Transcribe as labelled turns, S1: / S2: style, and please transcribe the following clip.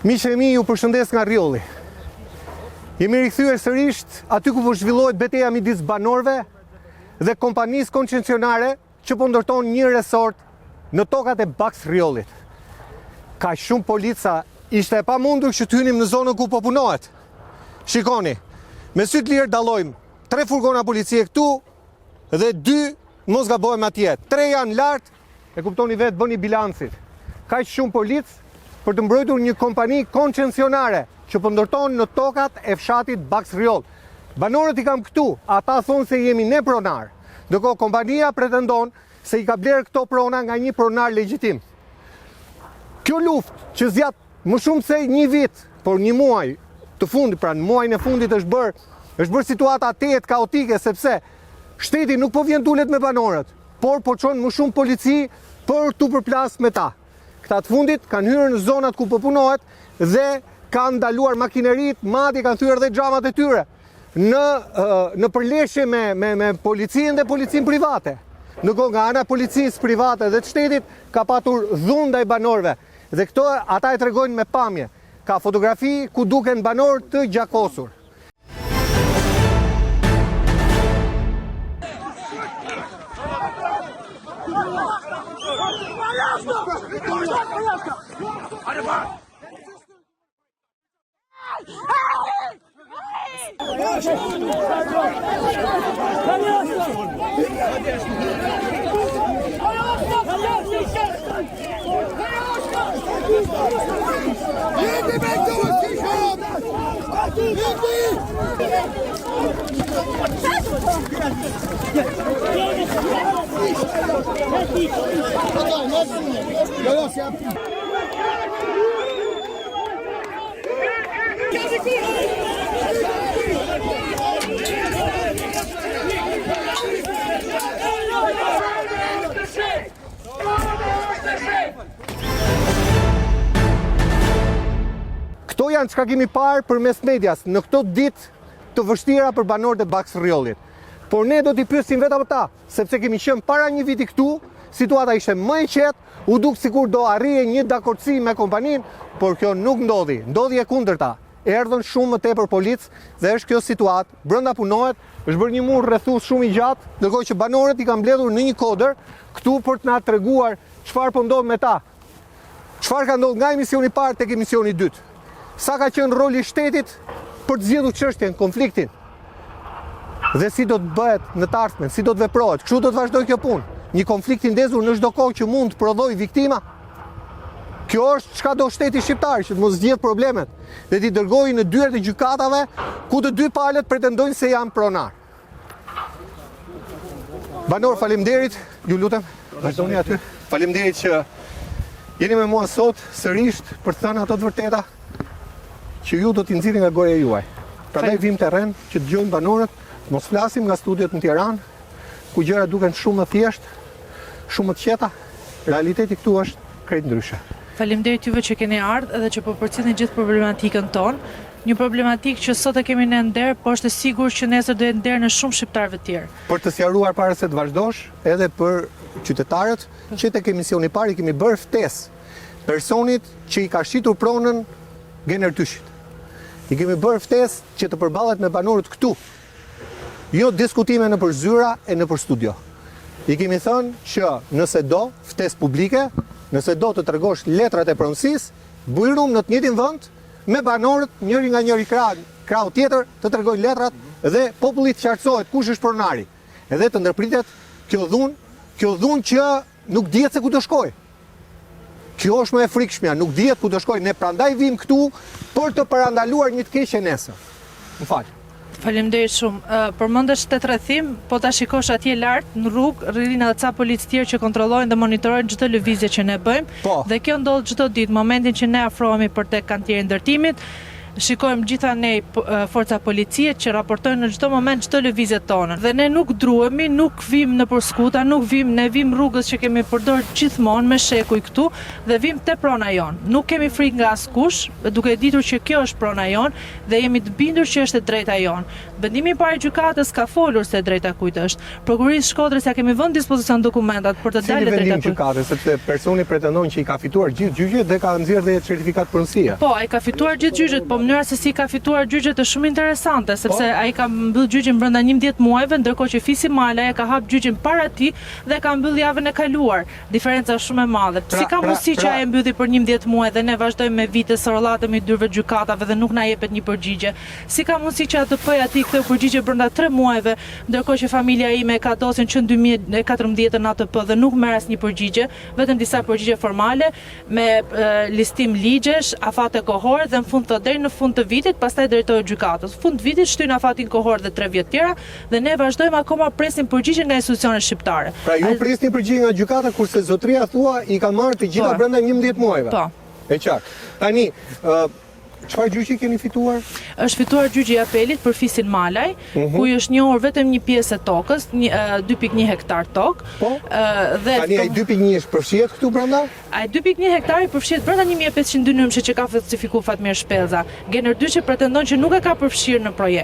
S1: Miqë e mi, ju përshëndes nga Rjolli. Jemi rikthyer sërish aty ku po zhvillohet betejë midis banorëve dhe kompanisë koncesionare që po ndërton një resort në tokat e Baks Rjollit. Ka shumë polica, ishte e pamundur që të hynim në zonën ku po punohet. Shikoni, me sy të lirë dallojmë 3 furgona policie këtu dhe 2 mos gabojmë atje. 3 janë lart, e kuptoni vetë, bëni bilancit. Ka shumë policë për të mbrojtur një kompani koncesionare që po ndërton në tokat e fshatit Baks Rjoll. Banorët i kam këtu, ata thonë se jemi ne pronar, ndërkohë kompania pretendon se i ka blerë këto prona nga një pronar legjitim. Kjo luftë që zjat më shumë se një vit, por një muaj të fundit, pra në muajin e fundit është bërë situata tejet kaotike, sepse shteti nuk po vjen tulet me banorët, por po çon më shumë polici për të përplas me ta. Këta të fundit kanë hyrë në zonat ku po punohet dhe kanë ndaluar makinerit, madje kanë thyer edhe xhamat e tyre në përleshje me policinë dhe policinë private. Ndërkohë nga ana e policisë private dhe të shtetit ka patur dhunë ndaj banorëve. Dhe këto ata e tregojnë me pamje. Ka fotografi ku duken banorë të gjakosur. Këto janë çka kemi parë përmes medias në këto ditë të vështira për banorët e Baks Rjollit. Por ne do t'i pyesim vetëm ata, sepse kemi qenë para një viti këtu, situata ishte më e qetë, u duk sikur do arrije një dakordsi me kompaninë, por kjo nuk ndodhi. Ndodhi e kundërta. Erdhën shumë më tepër policë dhe është kjo situatë, brenda punohet, është bërë një mur rrethues shumë i gjatë, ndërkohë që banorët i kanë mbledhur në një kodër këtu për të na treguar çfarë po ndodh me ta. Çfarë ka ndodhur nga emisioni i parë tek emisioni i dytë. Sa ka qenë roli i shtetit për të zgjedhur çështjen, konfliktin. Dhe si do të bëhet në të ardhmen, si do të veprohet, kështu do të vazhdojë kjo punë. Një konflikt i ndezur në çdo kohë që mund të prodhojë viktima. Kjo është çka do shteti shqiptar, që të mos zgjidh problemet dhe t'i dërgojë në dyert e gjykatave ku të dy palët pretendojnë se janë pronar. Banor, faleminderit, ju lutem, vazhdoni aty. Faleminderit që jeni me mua sot sërish për të thënë ato të vërteta që ju do t'i nxirrni nga goja juaj. Prandaj vim terren që dëgjojnë banorët, mos flasim nga studiot në Tiranë, ku gjërat duken shumë më thjesht, shumë më të qeta. Realiteti këtu është krejt ndryshe.
S2: Faleminderit juve që keni ardhur edhe që po përcjellni gjithë problematikën tonë. Një problematikë që sot e kemi në nder, por është e sigurt që nesër do jetë nder në shumë shqiptarëve të tjerë.
S1: Për të sqaruar para se të vazhdosh, edhe për qytetarët që tek emisioni i parë kemi bërë ftesë personit që i ka shitur pronën Gener Tyshit. I kemi bërë ftesë që të përballet me banorët këtu. Jo diskutime në për zyra e në për studio. I kemi thënë që nëse do ftesë publike, nëse do të tregosh letrat e pronësisë, bujrum në të njëjtin vend me banorët, njëri nga njëri krau tjetër, të tregojnë letrat dhe populli të qartësohet kush është pronari. Edhe të ndërpritet kjo dhunë që nuk dihet se ku do shkojë. Kjo është më e frikshmja, nuk dihet ku do shkojë. Ne prandaj vim këtu për të parandaluar një të keqe nesër. Më fal.
S2: Faleminderit shumë. Përmendesh shtet rrethim, po ta shikosh atje lart në rrugë, rrinë edhe ca policë tjerë që kontrollojnë dhe monitorojnë çdo lëvizje që ne bëjmë.
S1: Po.
S2: Dhe kjo ndodh çdo ditë, momentin që ne afrohemi për tek kantieri ndërtimit, shikojmë gjitha ne forca policie që raportojnë në çdo moment çdo lëvizje tonë. Dhe ne nuk druhemi, nuk vim në përskuta, ne vim rrugës që kemi përdor gjithmonë me shekuj këtu dhe vim te prona jon. Nuk kemi frikë nga askush, duke ditur që kjo është prona jon dhe jemi të bindur që është e drejta jon. Vendimi i parë i gjykatës ka folur se e drejta kujt është. Prokurorisë Shkodrës ja kemi vënë dispozicion dokumentat për të dalë drejta
S1: vendim gjykatës, sepse personi pretendon që i ka fituar gjithë gjyqjet dhe ka nxjerrë dhe certifikat pronësie.
S2: Po, ai ka fituar gjithë gjyqjet, po mënyra se si ka fituar gjyqjet është shumë interesante, sepse ai ka mbyll gjyqin brenda 11 muajve, ndërkohë që Fisi Malaj ka hap gjyqin para tij dhe ka mbyll javën e kaluar. Diferenca është shumë e madhe. Si ka mundësi që ai e mbylli për 11 muaj dhe ne vazhdojmë me vite së rollatemi dyrve gjykatave dhe nuk na jepet një përgjigje? Si ka mundësi që ATP-ja aty ktheu përgjigje brenda 3 muajve, ndërkohë që familja ime ka dosjen që në 2014 në ATP dhe nuk merr asnjë përgjigje, vetëm disa përgjigje formale me listim ligjesh, afate kohore dhe në fund deri në fund të vitit, pastaj drejtori i gjykatës. Fund të vitit shtyn afatin kohor dhe 3 vjet tjera dhe ne vazhdojmë akoma presim përgjigje nga institucionet shqiptare.
S1: Pra ju prisni përgjigje nga gjykata kurse zotëria thua i ka marrë të gjitha brenda 11 muajve.
S2: Po.
S1: E qartë. Tani, çfarë gjyqi keni fituar?
S2: Është fituar gjyqi i apelit për Fisin Malaj, ku është njohur vetëm një pjesë e tokës, 2.1 hektar tokë.
S1: Po. Tani ai 2.1 është përfshihet këtu brenda?
S2: Ai 2.1 hektari përfshihet brenda 1500 dynumsh që ka falsifikuar Fatmir Shpellza. Gener 2 që pretendon që nuk e ka përfshirë në projekt.